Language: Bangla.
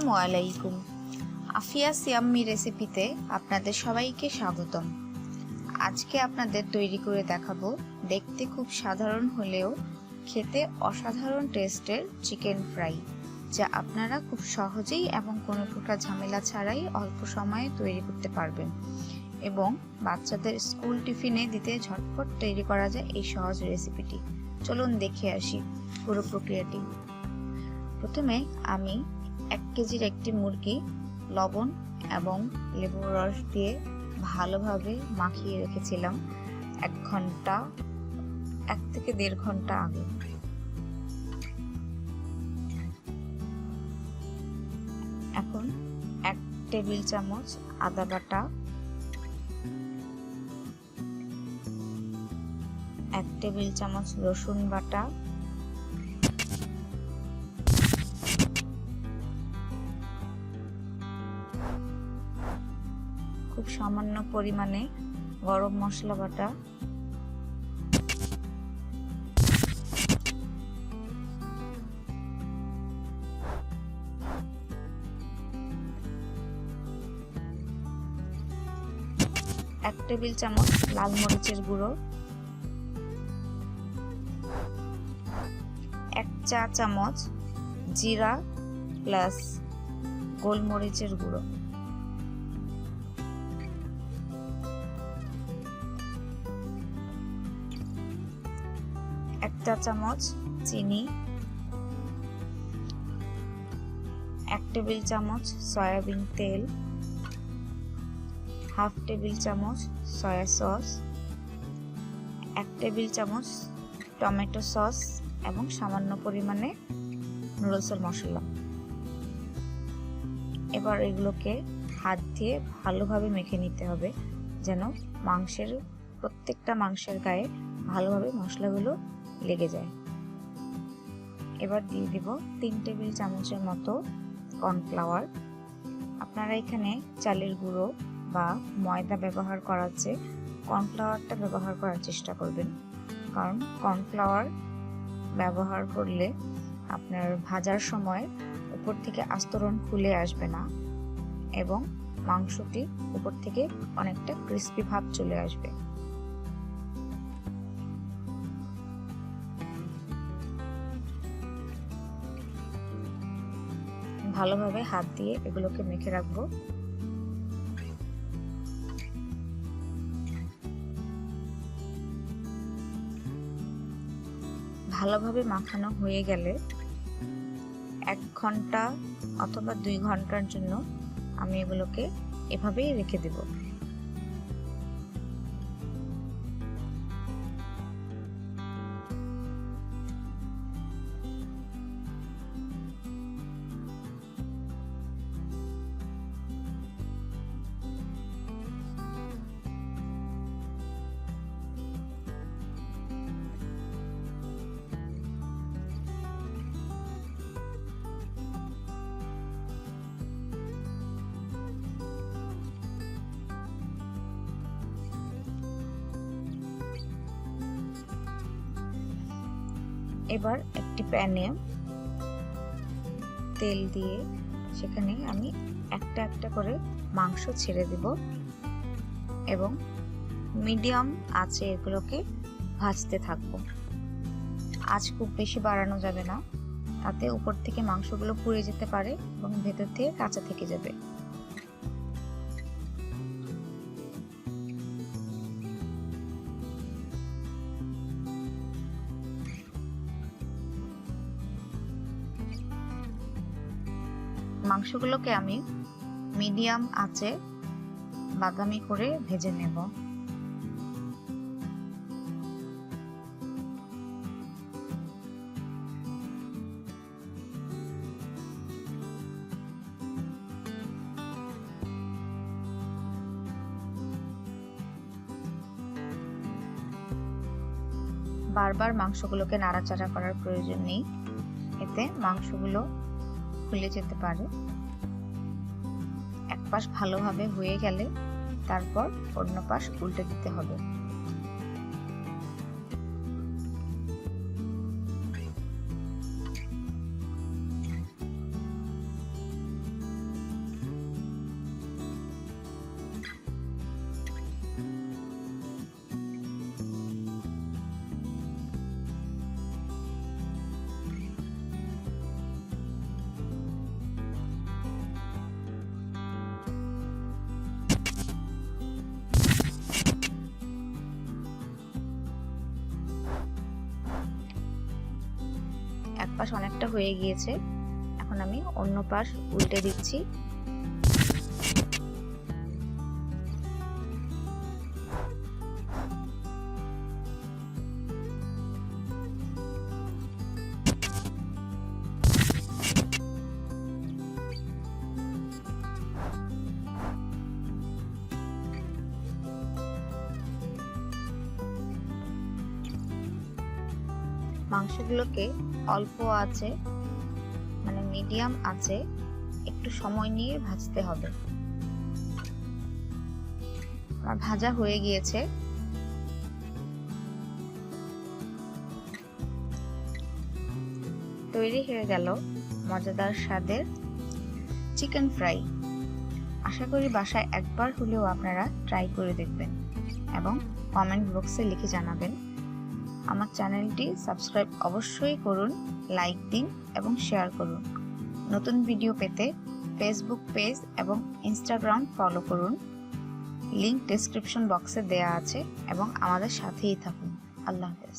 আসসালামু আলাইকুম। আফিয়াস ইয়াম্মি রেসিপিতে আপনাদের সবাইকে স্বাগতম। আজকে আপনাদের তৈরি করে দেখাবো দেখতে খুব সাধারণ হলেও খেতে অসাধারণ টেস্টের চিকেন ফ্রাই, যা আপনারা খুব সহজেই এবং কোনো প্রকার ঝামেলা ছাড়াই অল্প সময়ে তৈরি করতে পারবেন এবং বাচ্চাদের স্কুল টিফিনে দিতে ঝটপট তৈরি করা যায় এই সহজ রেসিপিটি। চলুন দেখে আসি পুরো প্রক্রিয়াটি। প্রথমে আমি 1 কেজির একটি মুরগি লবণ এবং লেবুর রস দিয়ে ভালোভাবে মাখিয়ে রেখেছিলাম 1 থেকে 1.5 ঘন্টা আগে। এখন 1 টেবিল চামচ আদা বাটা, 1 টেবিল চামচ রসুন বাটা, খুব সামান্য পরিমাণে গরম মশলা বাটা, এক টেবিল চামচ লাল মরিচের গুঁড়ো, 1 চা চামচ জিরা প্লাস গোলমরিচের গুঁড়ো, 1 চা চামচ চিনি, 1 টেবিল চামচ সয়াবিন তেল, 1/2 টেবিল চামচ সয়া সস, 1 টেবিল চামচ টমেটো সস এবং সামান্য পরিমাণে নুডলসের মশলা। এবার এগুলোকে হাত দিয়ে ভালোভাবে মেখে নিতে হবে যেন প্রত্যেকটা মাংসের গায়ে ভালোভাবে মশলাগুলো লেগে যায়। এবার দিয়ে দিব 3 টেবিল চামচের মতো কর্নফ্লাওয়ার। আপনারা এখানে চালের গুঁড়ো বা ময়দা ব্যবহার করার চেয়ে কর্নফ্লাওয়ারটা ব্যবহার করার চেষ্টা করবেন, কারণ কর্নফ্লাওয়ার ব্যবহার করলে আপনার ভাজার সময় উপর থেকে আস্তরণ খুলে আসবে না এবং মাংসটি উপর থেকে অনেকটা ক্রিস্পি ভাব চলে আসবে। ভালোভাবে হাত দিয়ে এগুলোকে মেখে রাখবো। ভালোভাবে মাখানো হয়ে গেলে 1 ঘন্টা অথবা 2 ঘন্টার জন্য আমি এগুলোকে এভাবেই রেখে দেব। এবার একটি প্যানে তেল দিয়ে সেখানে আমি একটা একটা করে মাংস ছেড়ে দেব এবং মিডিয়াম আঁচে এগুলোকে ভাজতে থাকবো। আঁচ খুব বেশি বাড়ানো যাবে না, তাতে উপর থেকে মাংসগুলো পুড়ে যেতে পারে এবং ভেতর থেকে কাঁচা থেকে যাবে। মাংসগুলোকে আমি মিডিয়াম আঁচে বাদামি করে ভেজে নেব। বারবার মাংসগুলোকে নাড়াচাড়া করার প্রয়োজন নেই, এতে মাংসগুলো খুলে যেতে পারে। এক পাশ ভালোভাবে হয়ে গেলে তারপর অন্য পাশ উল্টে দিতে হবে। পাশ অনেকটা হয়ে গিয়েছে, এখন আমি অন্য পাশ উল্টে দিচ্ছি। মাংসগুলোকে অল্প আঁচে মানে মিডিয়াম আঁচে একটু সময় নিয়ে ভাজতে হবে। আমার ভাজা হয়ে গিয়েছে। তৈরি হয়ে গেল মজাদার স্বাদের চিকেন ফ্রাই। আশা করি বাসায় একবার হলেও আপনারা ট্রাই করে দেখবেন এবং কমেন্ট বক্সে লিখে জানাবেন। আমার চ্যানেলটি সাবস্ক্রাইব অবশ্যই করুন, লাইক দিন এবং শেয়ার করুন। নতুন ভিডিও পেতে ফেসবুক পেজ এবং ইনস্টাগ্রাম ফলো করুন। লিংক ডেসক্রিপশন বক্সে দেয়া আছে এবং আমাদের সাথেই থাকুন। আল্লাহ হাফেজ।